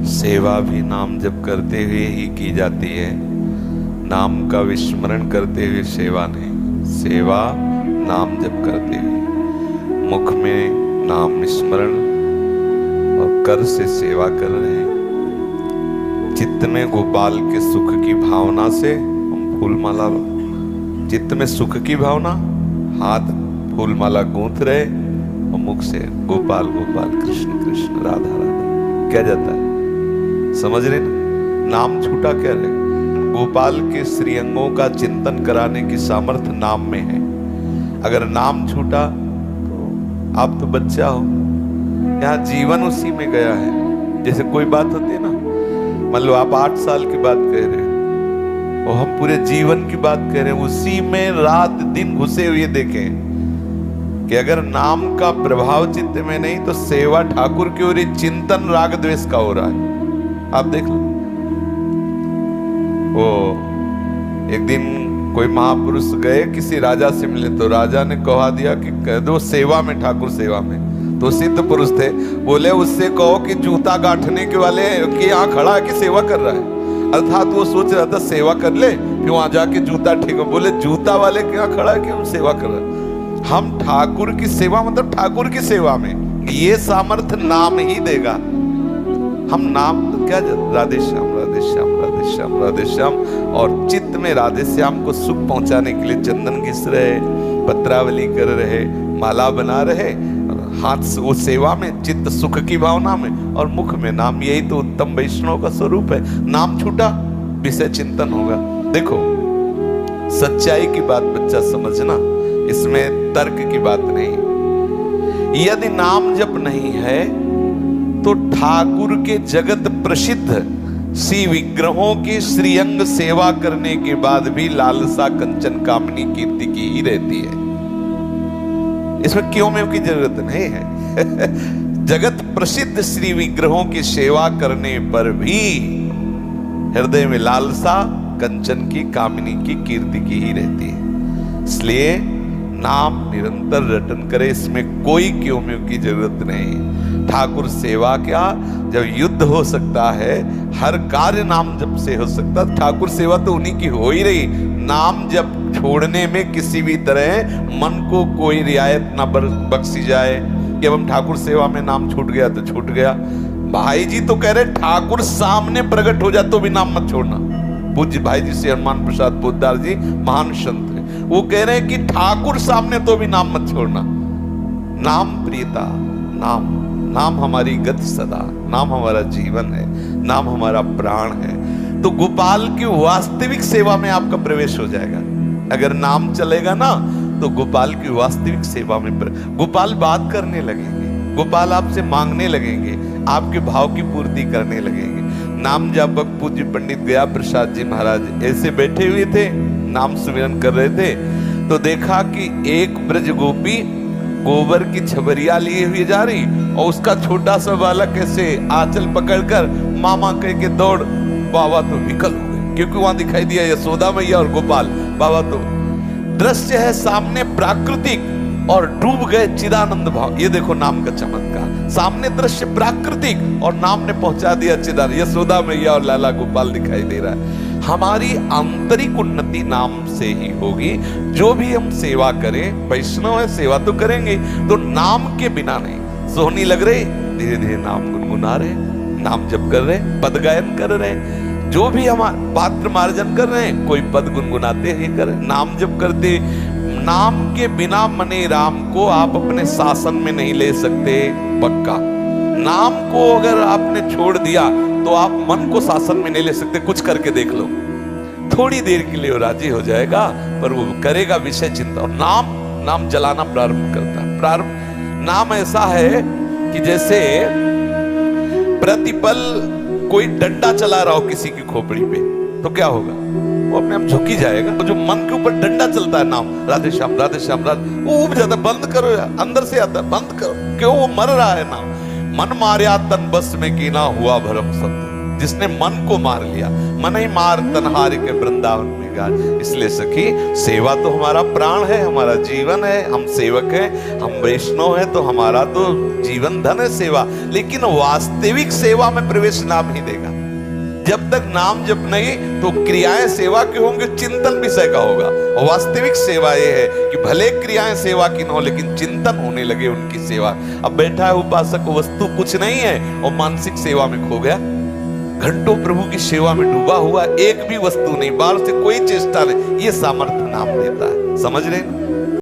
सेवा भी नाम जप करते हुए ही की जाती है। नाम का विस्मरण करते हुए सेवा नहीं, सेवा नाम जप करते हुए मुख में नाम स्मरण और कर से सेवा कर रहे हैं। चित्त में गोपाल के सुख की भावना से हम फूलमाला, चित्त में सुख की भावना, हाथ फूलमाला गूंथ रहे और मुख से गोपाल गोपाल कृष्ण कृष्ण राधा राधा क्या जाता है। समझ रहे ना, नाम छूटा कह रहे। गोपाल के श्रीअंगों का चिंतन कराने की सामर्थ्य नाम में है। अगर नाम छूटा तो आप तो बच्चा हो, यहाँ जीवन उसी में गया है। जैसे कोई बात होती है ना, मान लो आप 8 साल की बात कह रहे हैं और हम पूरे जीवन की बात कह रहे हैं, उसी में रात दिन घुसे हुए देखें कि अगर नाम का प्रभाव चित्त में नहीं तो सेवा ठाकुर की ओर चिंतन राग द्वेष का हो रहा है। आप देख लो, वो एक दिन कोई महापुरुष गए किसी राजा से मिले तो राजा ने कहा दिया कि कह दो सेवा में, ठाकुर सेवा में। तो सिद्ध पुरुष थे, बोले उससे कहो कि जूता गांठने के वाले के यहाँ खड़ा है कि सेवा कर रहा है। अर्थात वो सोच रहा था सेवा कर ले फिर वहां जाके जूता ठीक। बोले जूता वाले के यहाँ खड़ा है कि हम सेवा कर रहे हैं। हम ठाकुर की सेवा, मतलब ठाकुर की सेवा में ये सामर्थ्य नाम ही देगा। हम नाम क्या, राधे श्याम राधे श्याम राधे श्याम राधे श्याम, और चित्त में राधे श्याम को सुख पहुंचाने के लिए चंदन घिस रहे, पत्रावली कर रहे, माला बना रहे, हाथ से वो सेवा में, चित्त सुख की भावना में और मुख में नाम। यही तो उत्तम वैष्णव का स्वरूप है। नाम छूटा विषय चिंतन होगा। देखो सच्चाई की बात बच्चा समझना, इसमें तर्क की बात नहीं। यदि नाम जप नहीं है तो ठाकुर के जगत प्रसिद्ध श्री विग्रहों की श्रीअंग सेवा करने के बाद भी लालसा कंचन कामनी कीर्ति की ही रहती है। इसमें क्यों में की जरूरत नहीं है। जगत प्रसिद्ध श्री विग्रहों की सेवा करने पर भी हृदय में लालसा कंचन की कामनी की कीर्ति की ही रहती है। इसलिए नाम निरंतर रटन करे, इसमें कोई क्यों में की जरूरत नहीं। ठाकुर सेवा क्या, जब युद्ध हो सकता है, हर कार्य नाम जप से हो सकता, ठाकुर सेवा तो उन्हीं की हो ही रही। नाम जप छोड़ने में किसी भी तरह मन को कोई रियायत ना बख्शी जाए कि अब हम ठाकुर सेवा में नाम छूट गया तो छूट गया। भाई जी तो कह रहे ठाकुर सामने प्रकट हो जाए तो भी नाम मत छोड़ना। पूज्य भाई जी से हनुमान प्रसाद पोद्दार जी महान संत है, वो कह रहे हैं कि ठाकुर सामने तो भी नाम मत छोड़ना। नाम प्रियता, नाम नाम हमारी गति सदा, नाम हमारा जीवन है, नाम हमारा प्राण है। तो गोपाल की वास्तविक सेवा में आपका प्रवेश हो जाएगा। अगर नाम चलेगा ना तो गोपाल की वास्तविक सेवा में गोपाल बात करने लगेंगे, गोपाल आपसे मांगने लगेंगे, आपके भाव की पूर्ति करने लगेंगे। नाम जापक पूज्य पंडित गया प्रसाद जी महाराज ऐसे बैठे हुए थे, नाम सुमिरन कर रहे थे, तो देखा कि एक ब्रज गोपी गोबर की छबरिया लिए हुए जा रही और उसका छोटा सा बालक ऐसे आंचल पकड़कर मामा कह के दौड़। बाबा तो विकल हो गए क्योंकि वहां दिखाई दिया यशोदा मैया और गोपाल। बाबा तो दृश्य है सामने प्राकृतिक और डूब गए चिदानंद भाव। ये देखो नाम का चमत्कार, सामने दृश्य प्राकृतिक और नाम ने पहुंचा दिया चिदानंद। यशोदा मैया और लाला गोपाल दिखाई दे रहा है। हमारी आंतरिक उन्नति नाम से ही होगी। जो भी हम सेवा करें, वैष्णव है सेवा तो करेंगे, तो नाम के बिना नहीं। सोहनी लग रही, धीरे धीरे नाम गुनगुना रहे, नाम जप कर रहे, पद गायन कर रहे, जो भी हम पात्र मार्जन कर रहे हैं, कोई पद गुनगुनाते ही कर, नाम जप करते। नाम के बिना मने राम को आप अपने शासन में नहीं ले सकते पक्का। नाम को अगर आपने छोड़ दिया तो आप मन को शासन में नहीं ले सकते। कुछ करके देख लो, थोड़ी देर के लिए वो राजी हो जाएगा पर वो करेगा विषय चिंता। और नाम जलाना प्रारंभ करता है। प्रारंभ नाम ऐसा है कि जैसे प्रतिपल कोई डंडा चला रहा हो किसी की खोपड़ी पे तो क्या होगा, वो अपने आप झुकी जाएगा। तो जो मन के ऊपर डंडा चलता है नाम, राधे श्याम राधे श्याम राधे, वो उब जाता, बंद करो यार, अंदर से आता बंद करो। क्यों, वो मर रहा है नाम। मन मार्या तन बस में कीना हुआ भरम सत्य। जिसने मन को मार लिया। मन ही मार तन्हारे के वृंदावन में गाज। इसलिए सखी, सेवा तो हमारा प्राण है, हमारा जीवन है। हम सेवक हैं, हम वैष्णव हैं, तो हमारा तो जीवन धन है सेवा। लेकिन वास्तविक सेवा में प्रवेश नाम ही देगा। जब तक नाम जप नहीं, तो क्रियाएं सेवा की होंगी, चिंतन विषय का होगा। और वास्तविक सेवा ये है कि भले क्रियाएं सेवा की न हो, लेकिन चिंतन होने लगे उनकी सेवा। अब बैठा है उपासक, वस्तु कुछ नहीं है और मानसिक सेवा में खो गया, घंटों प्रभु की सेवा में डूबा हुआ, एक भी वस्तु नहीं, बाहर से कोई चेष्टा नहीं। ये सामर्थ्य नाम देता है, समझ रहे हैं?